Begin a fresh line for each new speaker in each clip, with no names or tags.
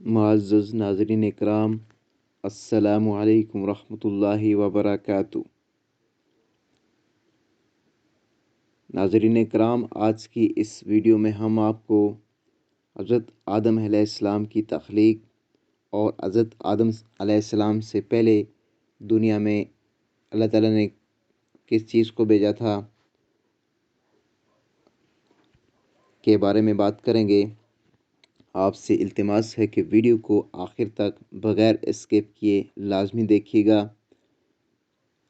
معزز ناظرین اکرام، السلام علیکم ورحمۃ اللہ وبرکاتہ۔ ناظرین اکرام، آج کی اس ویڈیو میں ہم آپ کو حضرت آدم علیہ السلام کی تخلیق اور حضرت آدم علیہ السلام سے پہلے دنیا میں اللہ تعالیٰ نے کس چیز کو بھیجا تھا کے بارے میں بات کریں گے۔ آپ سے التماس ہے کہ ویڈیو کو آخر تک بغیر اسکپ کیے لازمی دیکھیے گا،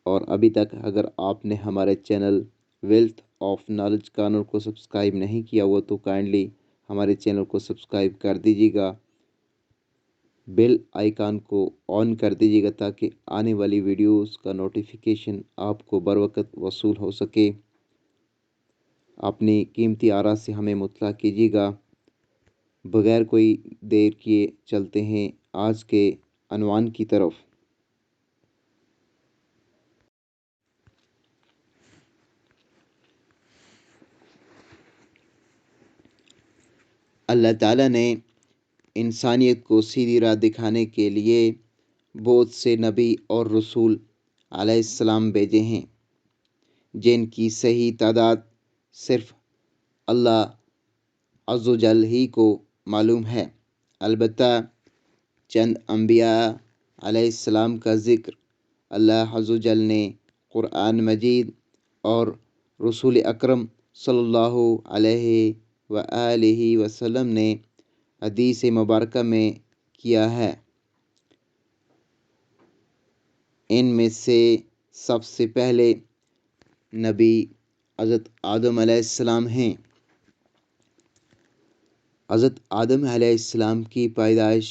اور ابھی تک اگر آپ نے ہمارے channel wealth of knowledge corner کو سبسکرائب نہیں کیا ہوا تو کائنڈلی ہمارے چینل کو سبسکرائب کر دیجیے گا، بیل آئیکن کو آن کر دیجیے گا تاکہ آنے والی ویڈیوز کا نوٹیفیکیشن آپ کو بروقت وصول ہو سکے۔ اپنی قیمتی آراء سے ہمیں مطلع کیجیے گا۔ بغیر کوئی دیر کیے چلتے ہیں آج کے عنوان کی طرف۔ اللہ تعالیٰ نے انسانیت کو سیدھی راہ دکھانے کے لیے بہت سے نبی اور رسول علیہ السلام بھیجے ہیں، جن کی صحیح تعداد صرف اللہ عز و جل ہی کو معلوم ہے۔ البتہ چند انبیاء علیہ السلام کا ذکر اللہ عز و جل نے قرآن مجید اور رسول اکرم صلی اللہ علیہ وآلہ وسلم نے حدیث مبارکہ میں کیا ہے۔ ان میں سے سب سے پہلے نبی حضرت آدم علیہ السلام ہیں۔ حضرت آدم علیہ السلام کی پیدائش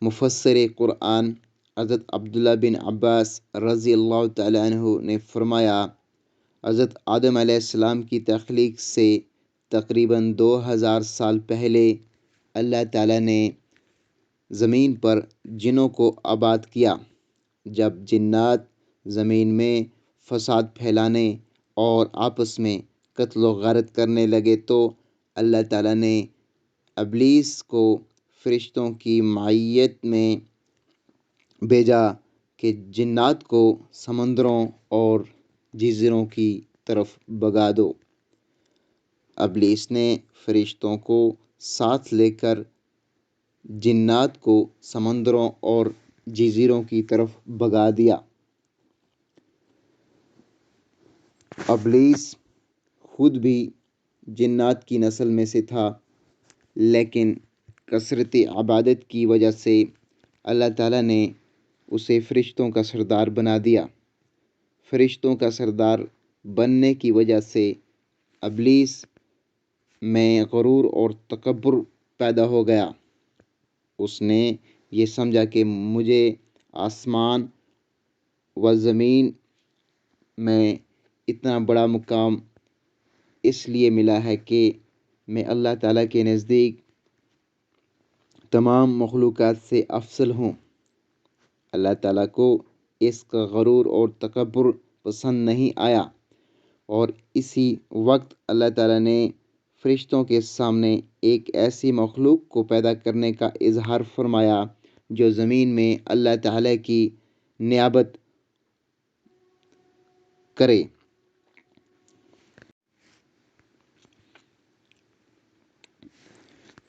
مفسر قرآن حضرت عبداللہ بن عباس رضی اللہ تعالیٰ عنہ نے فرمایا، حضرت آدم علیہ السلام کی تخلیق سے تقریباً 2000 سال پہلے اللہ تعالیٰ نے زمین پر جنوں کو آباد کیا۔ جب جنات زمین میں فساد پھیلانے اور آپس میں قتل و غارت کرنے لگے تو اللہ تعالیٰ نے ابلیس کو فرشتوں کی معیت میں بھیجا کہ جنات کو سمندروں اور جزیروں کی طرف بھگا دو۔ ابلیس نے فرشتوں کو ساتھ لے کر جنات کو سمندروں اور جزیروں کی طرف بھگا دیا۔ ابلیس خود بھی جنات کی نسل میں سے تھا، لیکن کثرت عبادت کی وجہ سے اللہ تعالیٰ نے اسے فرشتوں کا سردار بنا دیا۔ فرشتوں کا سردار بننے کی وجہ سے ابلیس میں غرور اور تکبر پیدا ہو گیا۔ اس نے یہ سمجھا کہ مجھے آسمان و زمین میں اتنا بڑا مقام اس لیے ملا ہے کہ میں اللہ تعالیٰ کے نزدیک تمام مخلوقات سے افضل ہوں۔ اللہ تعالیٰ کو اس کا غرور اور تکبر پسند نہیں آیا، اور اسی وقت اللہ تعالیٰ نے فرشتوں کے سامنے ایک ایسی مخلوق کو پیدا کرنے کا اظہار فرمایا جو زمین میں اللہ تعالیٰ کی نیابت کرے۔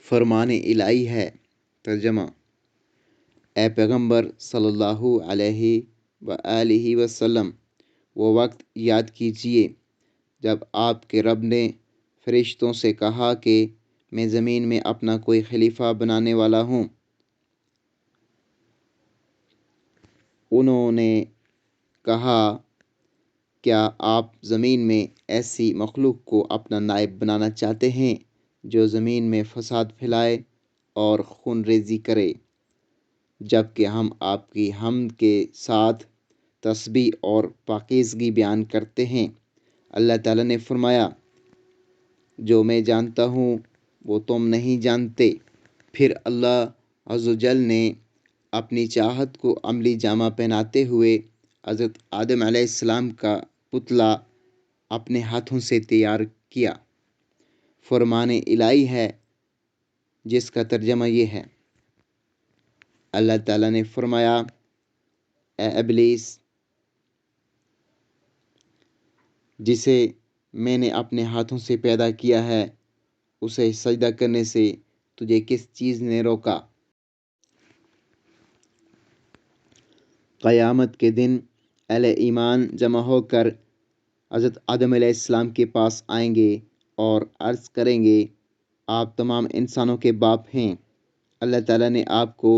فرمان الہی ہے۔ ترجمہ: اے پیغمبر صلی اللہ علیہ وآلہ وسلم، وہ وقت یاد کیجئے جب آپ کے رب نے فرشتوں سے کہا کہ میں زمین میں اپنا کوئی خلیفہ بنانے والا ہوں۔ انہوں نے کہا، کیا آپ زمین میں ایسی مخلوق کو اپنا نائب بنانا چاہتے ہیں جو زمین میں فساد پھیلائے اور خون ریزی کرے، جبکہ ہم آپ کی حمد کے ساتھ تسبیح اور پاکیزگی بیان کرتے ہیں۔ اللہ تعالیٰ نے فرمایا، جو میں جانتا ہوں وہ تم نہیں جانتے۔ پھر اللہ عز و جل نے اپنی چاہت کو عملی جامہ پہناتے ہوئے حضرت آدم علیہ السلام کا پتلا اپنے ہاتھوں سے تیار کیا۔ فرمان الہی ہے۔ جس کا ترجمہ یہ ہے، اللہ تعالیٰ نے فرمایا، اے ابلیس، جسے میں نے اپنے ہاتھوں سے پیدا کیا ہے، اسے سجدہ کرنے سے تجھے کس چیز نے روکا؟ قیامت کے دن اہل ایمان جمع ہو کر حضرت آدم علیہ السلام کے پاس آئیں گے اور عرض کریں گے، آپ تمام انسانوں کے باپ ہیں، اللہ تعالیٰ نے آپ کو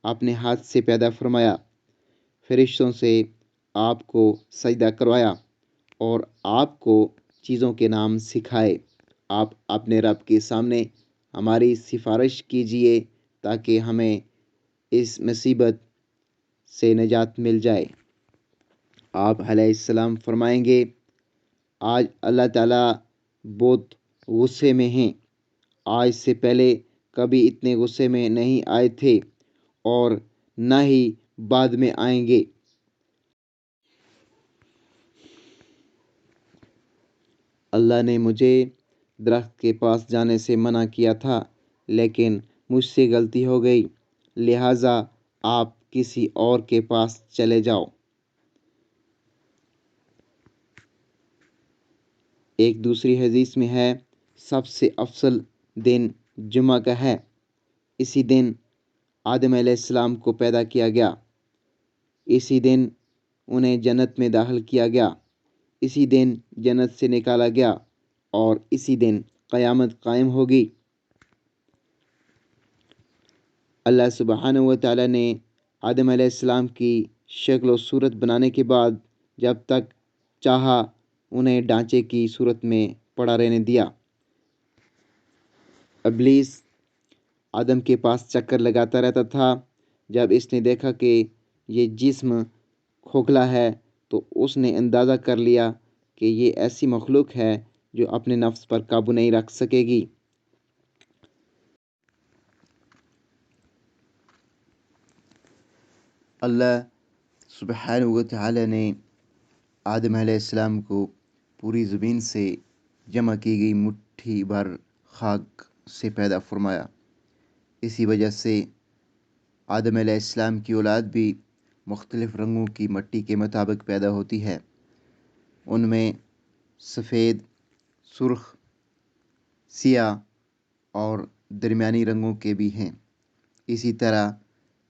اپنے ہاتھ سے پیدا فرمایا، فرشتوں سے آپ کو سجدہ کروایا اور آپ کو چیزوں کے نام سکھائے، آپ اپنے رب کے سامنے ہماری سفارش کیجئے تاکہ ہمیں اس مصیبت سے نجات مل جائے۔ آپ علیہ السلام فرمائیں گے، آج اللہ تعالیٰ بہت غصے میں ہیں، آج سے پہلے کبھی اتنے غصے میں نہیں آئے تھے اور نہ ہی بعد میں آئیں گے۔ اللہ نے مجھے درخت کے پاس جانے سے منع کیا تھا، لیکن مجھ سے غلطی ہو گئی، لہٰذا آپ کسی اور کے پاس چلے جاؤ۔ ایک دوسری حدیث میں ہے، سب سے افضل دن جمعہ کا ہے، اسی دن آدم علیہ السلام کو پیدا کیا گیا، اسی دن انہیں جنت میں داخل کیا گیا، اسی دن جنت سے نکالا گیا اور اسی دن قیامت قائم ہوگی۔ اللہ سبحانہ و تعالیٰ نے آدم علیہ السلام کی شکل و صورت بنانے کے بعد جب تک چاہا انہیں ڈھانچے کی صورت میں پڑا رہنے دیا۔ ابلیس آدم کے پاس چکر لگاتا رہتا تھا، جب اس نے دیکھا کہ یہ جسم کھوکھلا ہے تو اس نے اندازہ کر لیا کہ یہ ایسی مخلوق ہے جو اپنے نفس پر قابو نہیں رکھ سکے گی۔ اللہ سبحانہ و تعالی نے آدم علیہ السلام کو پوری زمین سے جمع کی گئی مٹھی بھر خاک سے پیدا فرمایا۔ اسی وجہ سے آدم علیہ السلام کی اولاد بھی مختلف رنگوں کی مٹی کے مطابق پیدا ہوتی ہے، ان میں سفید، سرخ، سیاہ اور درمیانی رنگوں کے بھی ہیں۔ اسی طرح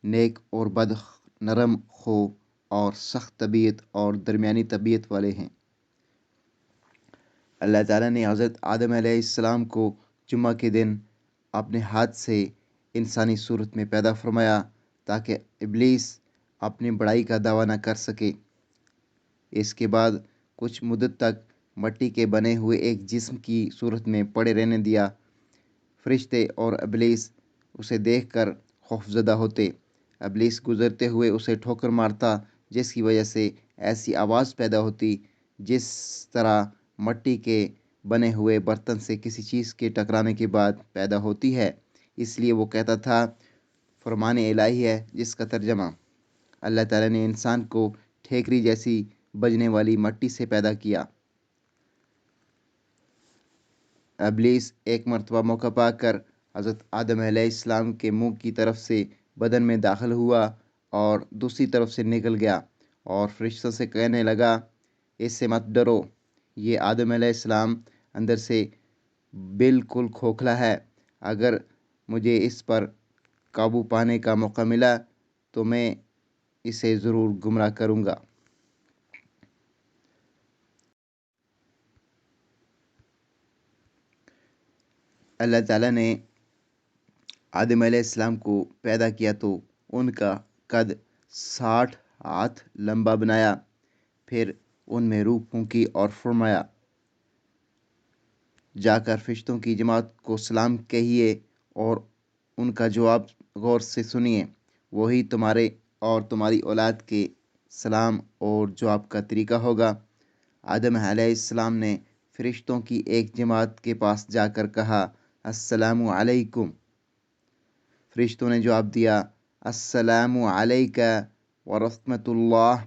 نیک اور بد، نرم خو اور سخت طبیعت اور درمیانی طبیعت والے ہیں۔ اللہ تعالیٰ نے حضرت آدم علیہ السلام کو جمعہ کے دن اپنے ہاتھ سے انسانی صورت میں پیدا فرمایا تاکہ ابلیس اپنی بڑائی کا دعویٰ نہ کر سکے۔ اس کے بعد کچھ مدت تک مٹی کے بنے ہوئے ایک جسم کی صورت میں پڑے رہنے دیا۔ فرشتے اور ابلیس اسے دیکھ کر خوفزدہ ہوتے، ابلیس گزرتے ہوئے اسے ٹھوکر مارتا، جس کی وجہ سے ایسی آواز پیدا ہوتی جس طرح مٹی کے بنے ہوئے برتن سے کسی چیز کے ٹکرانے کے بعد پیدا ہوتی ہے۔ اس لیے وہ کہتا تھا، فرمان الہی ہے، جس کا ترجمہ، اللہ تعالیٰ نے انسان کو ٹھیکری جیسی بجنے والی مٹی سے پیدا کیا۔ ابلیس ایک مرتبہ موقع پا کر حضرت آدم علیہ السلام کے منہ کی طرف سے بدن میں داخل ہوا اور دوسری طرف سے نکل گیا اور فرشتوں سے کہنے لگا، اس سے مت ڈرو، یہ آدم علیہ السلام اندر سے بالکل کھوکھلا ہے، اگر مجھے اس پر قابو پانے کا موقع ملا تو میں اسے ضرور گمراہ کروں گا۔ اللہ تعالیٰ نے آدم علیہ السلام کو پیدا کیا تو ان کا قد 60 ہاتھ لمبا بنایا، پھر ان میں روح پھونکی اور فرمایا، جا کر فرشتوں کی جماعت کو سلام کہیے اور ان کا جواب غور سے سنیے، وہی تمہارے اور تمہاری اولاد کے سلام اور جواب کا طریقہ ہوگا۔ آدم علیہ السلام نے فرشتوں کی ایک جماعت کے پاس جا کر کہا، السلام علیکم۔ فرشتوں نے جواب دیا، السلام علیکہ ورحمۃ اللہ،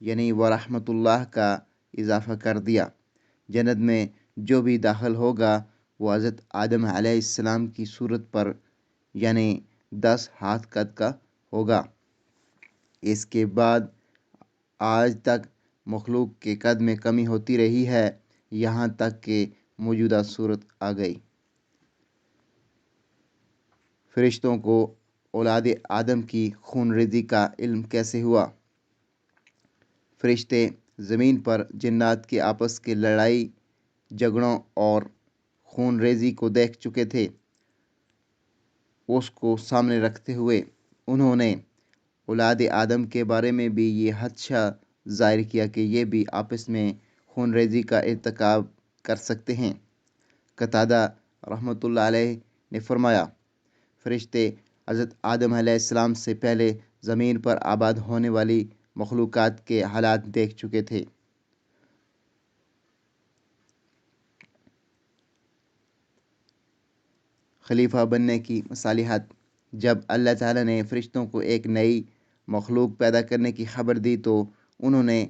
یعنی ورحمۃ اللہ کا اضافہ کر دیا۔ جنت میں جو بھی داخل ہوگا وہ حضرت آدم علیہ السلام کی صورت پر یعنی 10 ہاتھ قد کا ہوگا۔ اس کے بعد آج تک مخلوق کے قد میں کمی ہوتی رہی ہے، یہاں تک کہ موجودہ صورت آ گئی۔ فرشتوں کو اولاد آدم کی خون ریزی کا علم کیسے ہوا؟ فرشتے زمین پر جنات کے آپس کے لڑائی جھگڑوں اور خون ریزی کو دیکھ چکے تھے۔ اس کو سامنے رکھتے ہوئے انہوں نے اولاد آدم کے بارے میں بھی یہ خدشہ ظاہر کیا کہ یہ بھی آپس میں خون ریزی کا ارتکاب کر سکتے ہیں۔ قتادہ رحمۃ اللہ علیہ نے فرمایا، فرشتے حضرت آدم علیہ السلام سے پہلے زمین پر آباد ہونے والی مخلوقات کے حالات دیکھ چکے تھے۔ خلیفہ بننے کی مصالحت۔ جب اللہ تعالیٰ نے فرشتوں کو ایک نئی مخلوق پیدا کرنے کی خبر دی تو انہوں نے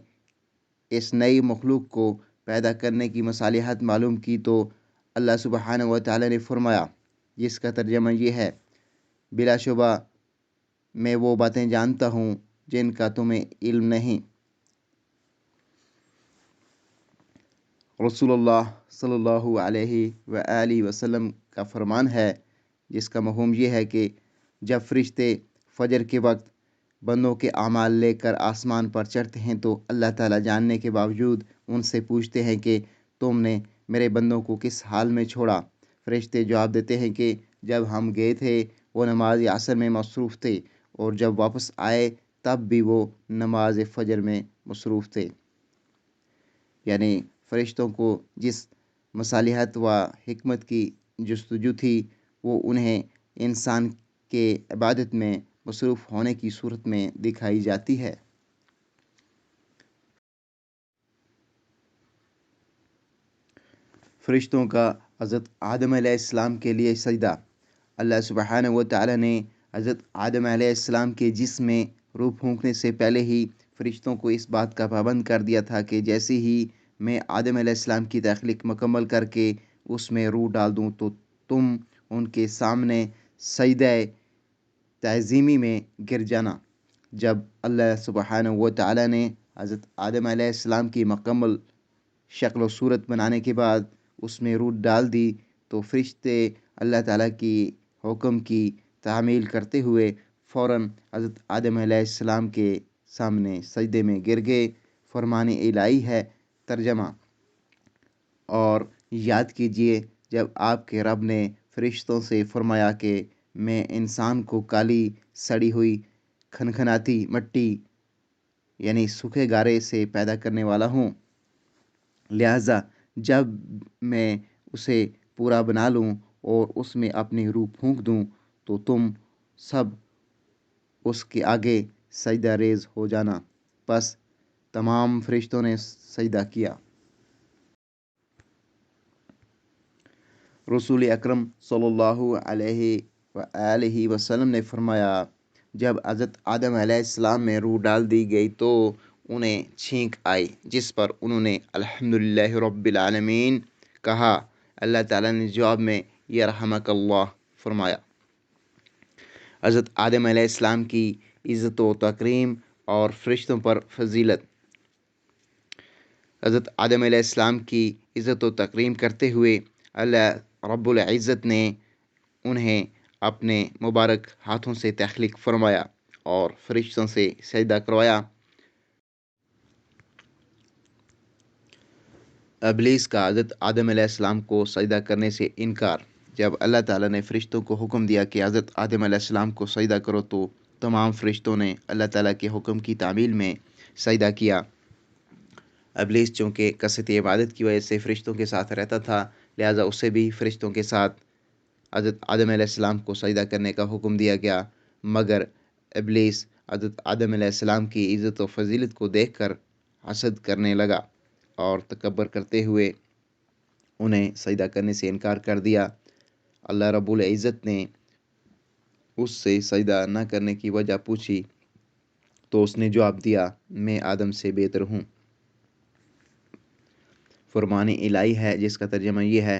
اس نئی مخلوق کو پیدا کرنے کی مصالحت معلوم کی تو اللہ سبحانہ و تعالیٰ نے فرمایا، جس کا ترجمہ یہ ہے، بلا شبہ میں وہ باتیں جانتا ہوں جن کا تمہیں علم نہیں۔ رسول اللہ صلی اللہ علیہ وآلہ وسلم کا فرمان ہے، جس کا مفہوم یہ ہے کہ جب فرشتے فجر کے وقت بندوں کے اعمال لے کر آسمان پر چڑھتے ہیں تو اللہ تعالیٰ جاننے کے باوجود ان سے پوچھتے ہیں کہ تم نے میرے بندوں کو کس حال میں چھوڑا؟ فرشتے جواب دیتے ہیں کہ جب ہم گئے تھے وہ نماز عصر میں مصروف تھے، اور جب واپس آئے تب بھی وہ نماز فجر میں مصروف تھے۔ یعنی فرشتوں کو جس مصالحت و حکمت کی جستجو تھی وہ انہیں انسان کے عبادت میں مصروف ہونے کی صورت میں دکھائی جاتی ہے۔ فرشتوں کا حضرت آدم علیہ السلام کے لیے سجدہ۔ اللہ سبحانہ و تعالیٰ نے حضرت آدم علیہ السلام کے جسم میں روح پھونکنے سے پہلے ہی فرشتوں کو اس بات کا پابند کر دیا تھا کہ جیسے ہی میں آدم علیہ السلام کی تخلیق مکمل کر کے اس میں روح ڈال دوں تو تم ان کے سامنے سجدہ تعظیمی میں گر جانا۔ جب اللہ سبحانہ و تعالیٰ نے حضرت آدم علیہ السلام کی مکمل شکل و صورت بنانے کے بعد اس میں روح ڈال دی تو فرشتے اللہ تعالیٰ کی حکم کی تعمیل کرتے ہوئے فوراً حضرت آدم علیہ السلام کے سامنے سجدے میں گر گئے۔ فرمان الہی ہے۔ ترجمہ: اور یاد کیجیے جب آپ کے رب نے فرشتوں سے فرمایا کہ میں انسان کو کالی سڑی ہوئی کھنکھناتی مٹی یعنی سوکھے گارے سے پیدا کرنے والا ہوں، لہٰذا جب میں اسے پورا بنا لوں اور اس میں اپنی روح پھونک دوں تو تم سب اس کے آگے سجدہ ریز ہو جانا۔ پس تمام فرشتوں نے سجدہ کیا۔ رسول اکرم صلی اللہ علیہ وآلہ وسلم نے فرمایا، جب حضرت آدم علیہ السلام میں روح ڈال دی گئی تو انہیں چھینک آئی، جس پر انہوں نے الحمدللہ رب العالمین کہا۔ اللہ تعالیٰ نے جواب میں یرحمک اللہ فرمایا۔ حضرت آدم علیہ السلام کی عزت و تکریم اور فرشتوں پر فضیلت۔ حضرت آدم علیہ السلام کی عزت و تکریم کرتے ہوئے اللہ رب العزت نے انہیں اپنے مبارک ہاتھوں سے تخلیق فرمایا اور فرشتوں سے سجدہ کروایا۔ ابلیس کا حضرت آدم علیہ السلام کو سجدہ کرنے سے انکار۔ جب اللہ تعالیٰ نے فرشتوں کو حکم دیا کہ حضرت آدم علیہ السلام کو سجدہ کرو تو تمام فرشتوں نے اللہ تعالیٰ کے حکم کی تعمیل میں سجدہ کیا۔ ابلیس چونکہ کثرت عبادت کی وجہ سے فرشتوں کے ساتھ رہتا تھا، لہٰذا اسے بھی فرشتوں کے ساتھ حضرت آدم علیہ السلام کو سجدہ کرنے کا حکم دیا گیا، مگر ابلیس حضرت آدم علیہ السلام کی عزت و فضیلت کو دیکھ کر حسد کرنے لگا اور تکبر کرتے ہوئے انہیں سجدہ کرنے سے انکار کر دیا۔ اللہ رب العزت نے اس سے سجدہ نہ کرنے کی وجہ پوچھی تو اس نے جواب دیا، میں آدم سے بہتر ہوں۔ فرمان الہی ہے، جس کا ترجمہ یہ ہے،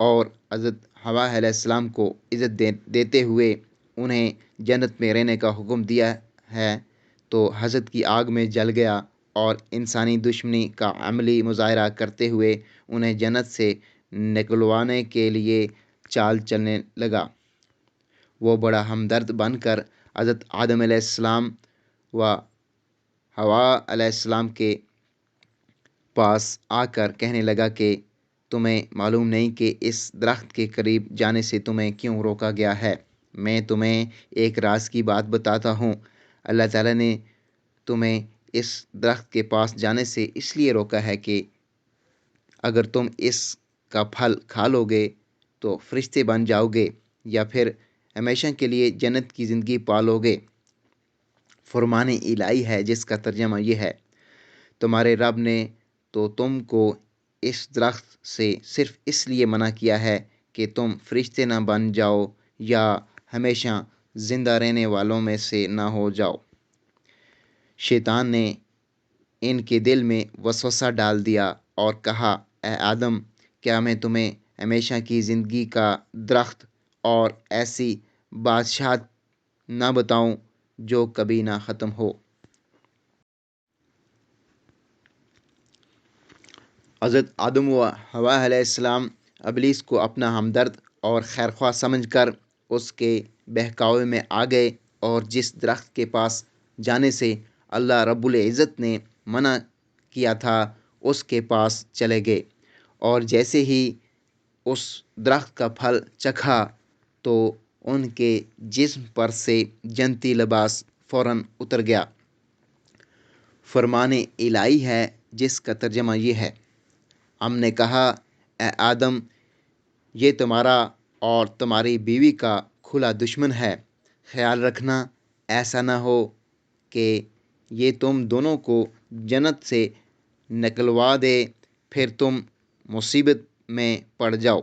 اور حضرت حوا علیہ السلام کو عزت دیتے ہوئے انہیں جنت میں رہنے کا حکم دیا ہے، تو حسد کی آگ میں جل گیا اور انسانی دشمنی کا عملی مظاہرہ کرتے ہوئے انہیں جنت سے نکلوانے کے لیے چال چلنے لگا۔ وہ بڑا ہمدرد بن کر حضرت آدم علیہ السلام و حوا علیہ السلام کے پاس آ کر کہنے لگا کہ تمہیں معلوم نہیں کہ اس درخت کے قریب جانے سے تمہیں کیوں روکا گیا ہے؟ میں تمہیں ایک راز کی بات بتاتا ہوں۔ اللہ تعالیٰ نے تمہیں اس درخت کے پاس جانے سے اس لیے روکا ہے کہ اگر تم اس کا پھل کھا لو گے تو فرشتے بن جاؤ گے یا پھر ہمیشہ کے لیے جنت کی زندگی پالو گے۔ فرمان الہی ہے جس کا ترجمہ یہ ہے، تمہارے رب نے تو تم کو اس درخت سے صرف اس لیے منع کیا ہے کہ تم فرشتے نہ بن جاؤ یا ہمیشہ زندہ رہنے والوں میں سے نہ ہو جاؤ۔ شیطان نے ان کے دل میں وسوسہ ڈال دیا اور کہا، اے آدم، کیا میں تمہیں ہمیشہ کی زندگی کا درخت اور ایسی بادشاہت نہ بتاؤں جو کبھی نہ ختم ہو؟ حضرت آدم و حوا علیہ السلام ابلیس کو اپنا ہمدرد اور خیرخواہ سمجھ کر اس کے بہکاوے میں آ گئے اور جس درخت کے پاس جانے سے اللہ رب العزت نے منع کیا تھا اس کے پاس چلے گئے، اور جیسے ہی اس درخت کا پھل چکھا تو ان کے جسم پر سے جنتی لباس فوراً اتر گیا۔ فرمان الہی ہے جس کا ترجمہ یہ ہے، ہم نے کہا، اے آدم، یہ تمہارا اور تمہاری بیوی کا کھلا دشمن ہے، خیال رکھنا ایسا نہ ہو کہ یہ تم دونوں کو جنت سے نکلوا دے، پھر تم مصیبت میں پڑ جاؤ۔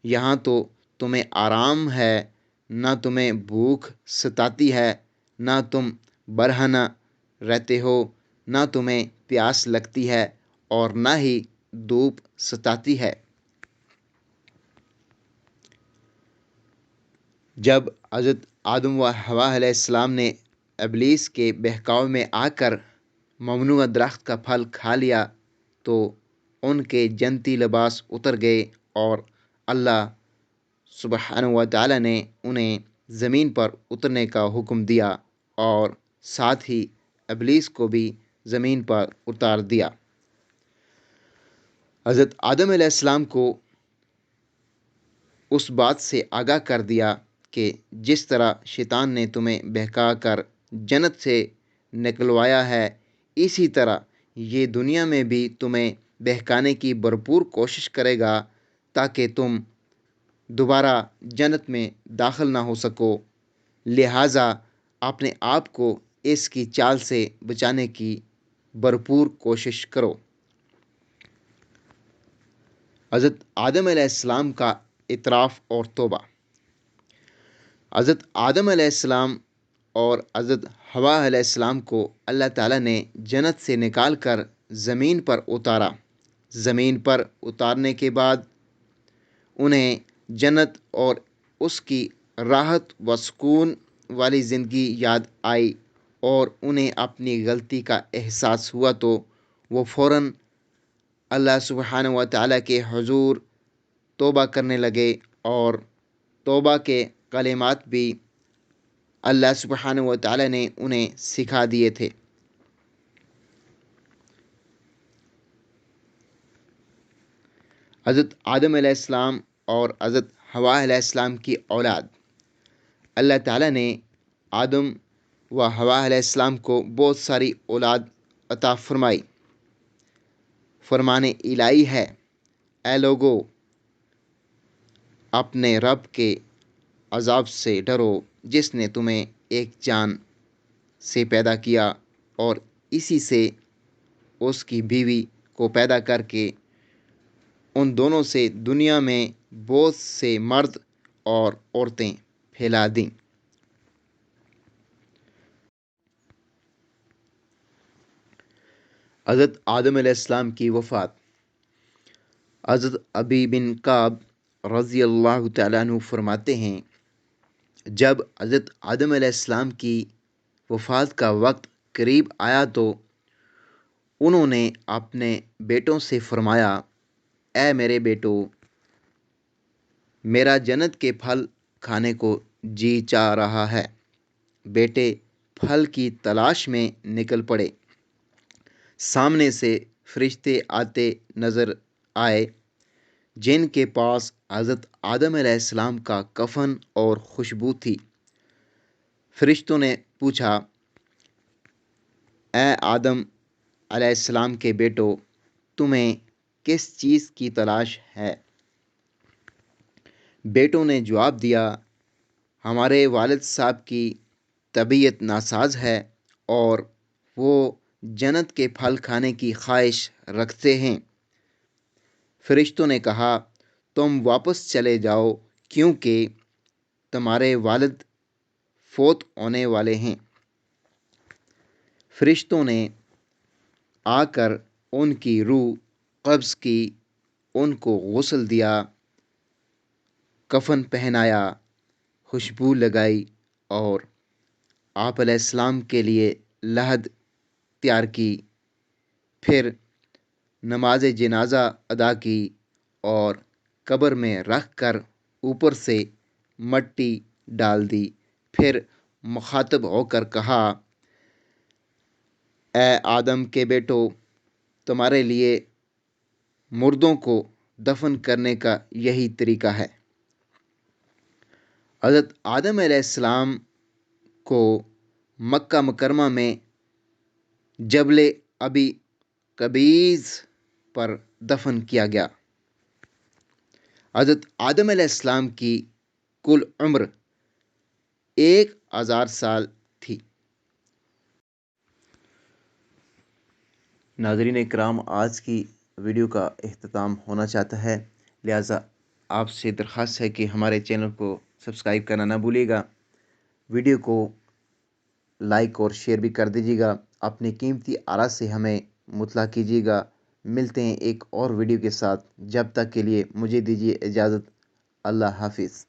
یہاں تو تمہیں آرام ہے، نہ تمہیں بھوک ستاتی ہے، نہ تم برہنہ رہتے ہو، نہ تمہیں پیاس لگتی ہے اور نہ ہی دھوپ ستاتی ہے۔ جب حضرت آدم و حوا علیہ السلام نے ابلیس کے بہکاوے میں آ کر ممنوع درخت کا پھل کھا لیا تو ان کے جنتی لباس اتر گئے اور اللہ سبحانہ و تعالیٰ نے انہیں زمین پر اترنے کا حکم دیا اور ساتھ ہی ابلیس کو بھی زمین پر اتار دیا۔ حضرت آدم علیہ السلام کو اس بات سے آگاہ کر دیا کہ جس طرح شیطان نے تمہیں بہکا کر جنت سے نکلوایا ہے، اسی طرح یہ دنیا میں بھی تمہیں بہکانے کی بھرپور کوشش کرے گا تاکہ تم دوبارہ جنت میں داخل نہ ہو سکو، لہٰذا اپنے آپ کو اس کی چال سے بچانے کی بھرپور کوشش کرو۔ حضرت آدم علیہ السلام کا اعتراف اور توبہ۔ حضرت آدم علیہ السلام اور حضرت حوا علیہ السلام کو اللہ تعالیٰ نے جنت سے نکال کر زمین پر اتارا۔ زمین پر اتارنے کے بعد انہیں جنت اور اس کی راحت و سکون والی زندگی یاد آئی اور انہیں اپنی غلطی کا احساس ہوا تو وہ فوراً اللہ سبحانہ و تعالیٰ کے حضور توبہ کرنے لگے، اور توبہ کے کلمات بھی اللہ سبحانہ و تعالیٰ نے انہیں سکھا دیے تھے۔ حضرت آدم علیہ السلام اور حضرت حوا علیہ السلام کی اولاد، اللہ تعالیٰ نے آدم و حوا علیہ السلام کو بہت ساری اولاد عطا فرمائی۔ فرمان الہی ہے، اے لوگو، اپنے رب کے عذاب سے ڈرو جس نے تمہیں ایک جان سے پیدا کیا اور اسی سے اس کی بیوی کو پیدا کر کے ان دونوں سے دنیا میں بہت سے مرد اور عورتیں پھیلا دیں۔ حضرت آدم علیہ السلام کی وفات۔ حضرت ابی بن کعب رضی اللہ تعالیٰ عنہ فرماتے ہیں، جب حضرت آدم علیہ السلام کی وفات کا وقت قریب آیا تو انہوں نے اپنے بیٹوں سے فرمایا، اے میرے بیٹو، میرا جنت کے پھل کھانے کو جی چاہ رہا ہے۔ بیٹے پھل کی تلاش میں نکل پڑے۔ سامنے سے فرشتے آتے نظر آئے جن کے پاس حضرت آدم علیہ السلام کا کفن اور خوشبو تھی۔ فرشتوں نے پوچھا، اے آدم علیہ السلام کے بیٹو، تمہیں کس چیز کی تلاش ہے؟ بیٹوں نے جواب دیا، ہمارے والد صاحب کی طبیعت ناساز ہے اور وہ جنت کے پھل کھانے کی خواہش رکھتے ہیں۔ فرشتوں نے کہا، تم واپس چلے جاؤ کیونکہ تمہارے والد فوت ہونے والے ہیں۔ فرشتوں نے آ کر ان کی روح قبض کی، ان کو غسل دیا، کفن پہنایا، خوشبو لگائی اور آپ علیہ السلام کے لیے لحد تیار کی، پھر نماز جنازہ ادا کی اور قبر میں رکھ کر اوپر سے مٹی ڈال دی۔ پھر مخاطب ہو کر کہا، اے آدم کے بیٹو، تمہارے لیے مردوں کو دفن کرنے کا یہی طریقہ ہے۔ حضرت آدم علیہ السلام کو مکہ مکرمہ میں جبل ابی قبیض پر دفن کیا گیا۔ حضرت آدم علیہ السلام کی کل عمر 1000 سال تھی۔ ناظرین اکرام، آج کی ویڈیو کا اختتام ہونا چاہتا ہے، لہٰذا آپ سے درخواست ہے کہ ہمارے چینل کو سبسکرائب کرنا نہ بھولیے گا، ویڈیو کو لائک اور شیئر بھی کر دیجیے گا، اپنی قیمتی آراء سے ہمیں مطلع کیجیے گا۔ ملتے ہیں ایک اور ویڈیو کے ساتھ، جب تک کے لیے مجھے دیجیے اجازت۔ اللہ حافظ۔